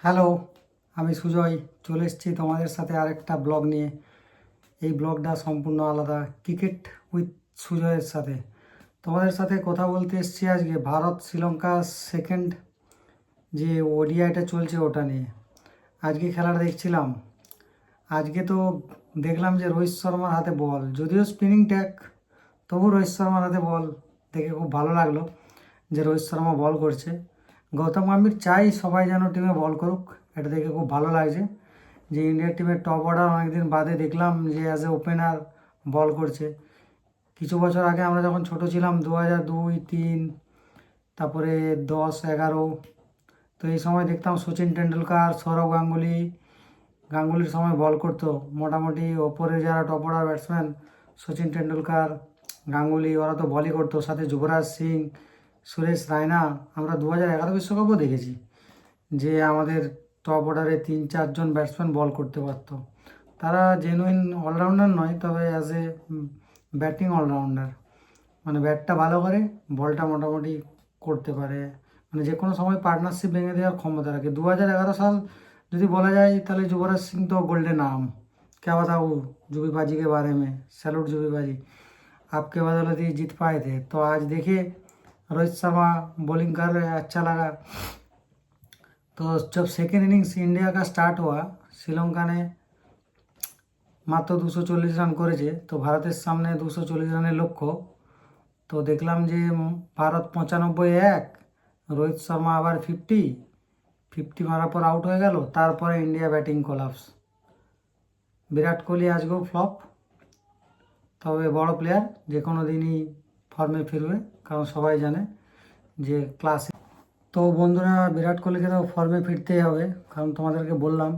Hello, আমি সুজয় চলে এসেছি তোমাদের সাথে আরেকটা ব্লগ নিয়ে। এই ব্লগটা সম্পূর্ণ আলাদা, ক্রিকেট উইথ সুজয়ের সাথে। তোমাদের সাথে কথা বলতে এসেছি আজকে ভারত শ্রীলঙ্কা সেকেন্ড যে ওডিআইটা চলছে ওটা নিয়ে। আজকে খেলাটা দেখছিলাম। আজকে তো দেখলাম যে রোহিত শর্মার হাতে বল, যদিও স্পিনিং ট্যাক, তবু রোহিত শর্মার হাতে বল দেখে খুব ভালো লাগলো যে রোহিত শর্মা বল করছে। গৌতম গম্ভীর চাই সবাই যেন টিমে বল করুক, এটা দেখে খুব ভালো লাগছে যে ইন্ডিয়ার টিমের টপ অর্ডার অনেকদিন বাদে দেখলাম যে অ্যাজ এ ওপেনার বল করছে। কিছু বছর আগে আমরা যখন ছোট ছিলাম 2002-3, তারপরে 10-11, তো এই সময় দেখতাম সচিন টেন্ডুলকার, সৌরভ গাঙ্গুলির সময় বল করতো। মোটামুটি ওপরে যারা top order batsman, Sachin Tendulkar, Ganguly, ওরা তো বলই করতো, সাথে যুবরাজ সিং, সুরেশ রায়না। আমরা 2011 বিশ্বকাপও দেখেছি যে আমাদের টপ অর্ডারে 3-4 জন ব্যাটসম্যান বল করতে পারতো। তারা জেনুইন অলরাউন্ডার নয়, তবে অ্যাজ এ ব্যাটিং অলরাউন্ডার, মানে ব্যাটটা ভালো করে, বলটা মোটামুটি করতে পারে, মানে যে কোনো সময় পার্টনারশিপ ভেঙে দেওয়ার ক্ষমতা রাখে। 2011 সাল যদি বলা যায় তাহলে যুবরাজ সিং তো गोल्डन आर्म। क्या बताऊँ जुबीबाजी के बारे में, सैल्यूट जुबीबाजी, आपके बदौलत ही जीत पाए थे। तो आज देखिए रोहित शर्मा बॉलिंग कर रहे हैं, अच्छा लगा। तो जब सेकेंड इनिंग्स इंडिया का स्टार्ट हुआ, श्रीलंका ने মাত্র 240 রান করেছে, তো ভারতের সামনে 240 রানের লক্ষ্য। তো দেখলাম যে ভারত 95-1, রোহিত শর্মা আবার 50 মারার পর আউট হয়ে গেল। তারপরে India batting collapse. Virat Kohli আজকেও ফ্লপ, তবে বড় প্লেয়ার, যে কোনো দিনই ফর্মে ফিরবে, কারণ সবাই জানে যে ক্লাসে। তো বন্ধুরা, বিরাট কোহলিকে তো ফর্মে ফিরতেই হবে, কারণ তোমাদেরকে বললাম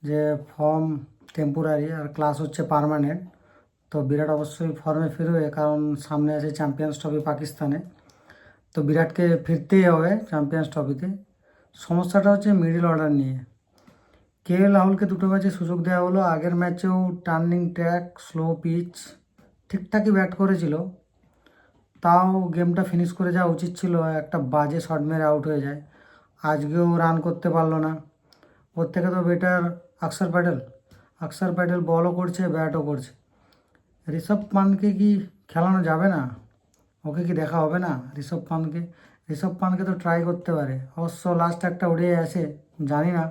যে ফর্ম টেম্পোরারি আর ক্লাস হচ্ছে পার্মানেন্ট। তো বিরাট অবশ্যই ফর্মে ফিরবে, কারণ সামনে আছে চ্যাম্পিয়ন্স ট্রফি পাকিস্তানে। তো বিরাটকে ফিরতেই হবে চ্যাম্পিয়ন্স ট্রফিতে। সমস্যাটা হচ্ছে মিডল অর্ডার নিয়ে। কেএল রাহুলকে দুটো ম্যাচে সুযোগ দেওয়া হলো। আগের ম্যাচেও টার্নিং ট্র্যাক, স্লো পিচ, ঠিকঠাকই ব্যাট করেছিল, তাও গেমটা ফিনিশ করে যাওয়া উচিত ছিল। একটা বাজে শট মেরে আউট হয়ে যায়। আজকেও রান করতে পারলো না। ওর থেকে তো বেটার অক্ষর প্যাটেল বলও করছে, ব্যাটও করছে। ঋষভ পান্তকে কি খেলানো যাবে না? ওকে কি দেখা হবে না ঋষভ পান্তকে তো ট্রাই করতে পারে। অবশ্য লাস্ট একটা উড়ে আছে, জানি না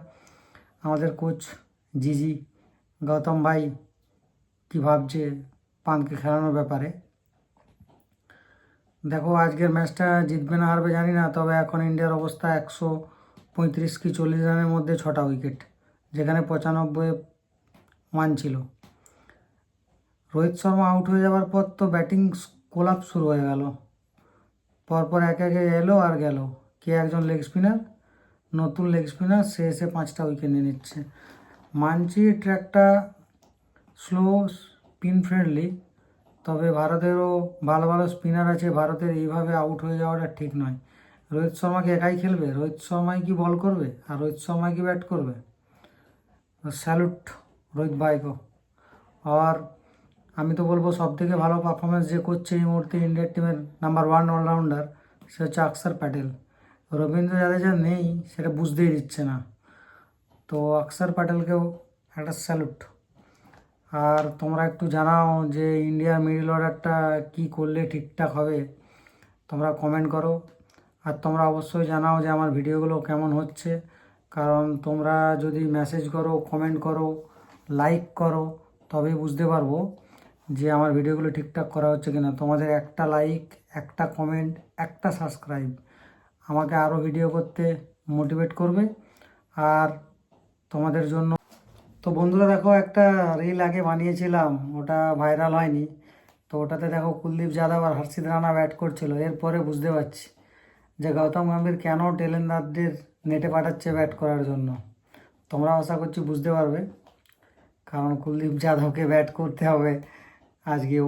আমাদের কোচ জিজি গৌতম ভাই কী ভাবছে পান্তকে খেলানোর ব্যাপারে। দেখো আজকের ম্যাচটা জিতবে না হারবে জানি না, তবে এখন ইন্ডিয়ার অবস্থা 135 কি 40 রানের মধ্যে 6টা উইকেট, যেখানে 95 ছিল। রোহিত শর্মা আউট হয়ে যাওয়ার পর তো ব্যাটিং কোলাপস শুরু হয়ে গেল। পরপর একে একে এলো আর গেল। কে একজন লেগ স্পিনার, নতুন লেগ স্পিনার, সে এসে 5টা উইকেট নিয়ে নিচ্ছে। মানছি ট্র্যাকটা স্লো, স্পিন ফ্রেন্ডলি, তবে ভারতেরও ভালো ভালো স্পিনার আছে। ভারতের এইভাবে আউট হয়ে যাওয়াটা ঠিক নয়। রোহিত শর্মাকে একাই খেলবে? রোহিত শর্মাই কি বল করবে আর রোহিত শর্মাই কি ব্যাট করবে? স্যালুট রোহিত ভাইকে। আর আমি তো বলবো সব থেকে ভালো পারফরমেন্স যে করছে এই মুহূর্তে ইন্ডিয়ার টিমের নাম্বার 1 অলরাউন্ডার, সে হচ্ছে অক্ষর প্যাটেল। রবীন্দ্র জাদেজা নেই, সেটা বুঝতেই দিচ্ছে না। তো অক্ষর প্যাটেলকেও একটা স্যালুট। আর তোমরা একটু জানাও যে ইন্ডিয়ার মিডল অর্ডারটা কী করলে ঠিকঠাক হবে, তোমরা কমেন্ট করো। আর তোমরা অবশ্যই জানাও যে আমার ভিডিওগুলো কেমন হচ্ছে, কারণ তোমরা যদি মেসেজ করো, কমেন্ট করো, লাইক করো, তবেই বুঝতে পারবো যে আমার ভিডিওগুলো ঠিকঠাক করা হচ্ছে কিনা। তোমাদের একটা লাইক, একটা কমেন্ট, একটা সাবস্ক্রাইব আমাকে আরও ভিডিও করতে মোটিভেট করবে। আর তোমাদের জন্য তো বন্ধুরা দেখো, একটা রিল আগে বানিয়েছিলাম, ওটা ভাইরাল হয়নি। তো ওটাতে দেখো কুলদীপ যাদব আর হর্ষিত রানা ব্যাট করছিল। এরপরে বুঝতে পারছি যে গৌতম গম্ভীর কেন টেলেন্দারদের নেটে পাঠাচ্ছে ব্যাট করার জন্য। তোমরা আশা করছি বুঝতে পারবে, কারণ কুলদীপ যাদবকে ব্যাট করতে হবে আজকেও,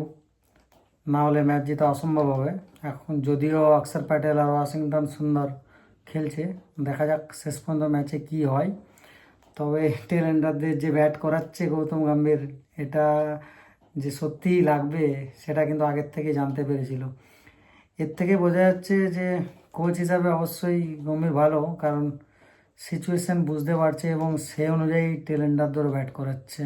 না হলে ম্যাচ জেতা অসম্ভব হবে। এখন যদিও অক্ষর প্যাটেল আর ওয়াশিংটন সুন্দর খেলছে, দেখা যাক শেষ পর্যন্ত ম্যাচে কী হয়। তবে টেলেন্ডারদের যে ব্যাট করাচ্ছে গৌতম গম্ভীর, এটা যে সত্যিই লাগবে সেটা কিন্তু আগের থেকে জানতে পেরেছিল। এর থেকে বোঝা যাচ্ছে যে কোচ হিসাবে অবশ্যই গম্ভীর ভালো, কারণ সিচুয়েশন বুঝতে পারছে এবং সেই অনুযায়ী টেলেন্ডার ধরে ব্যাট করাচ্ছে।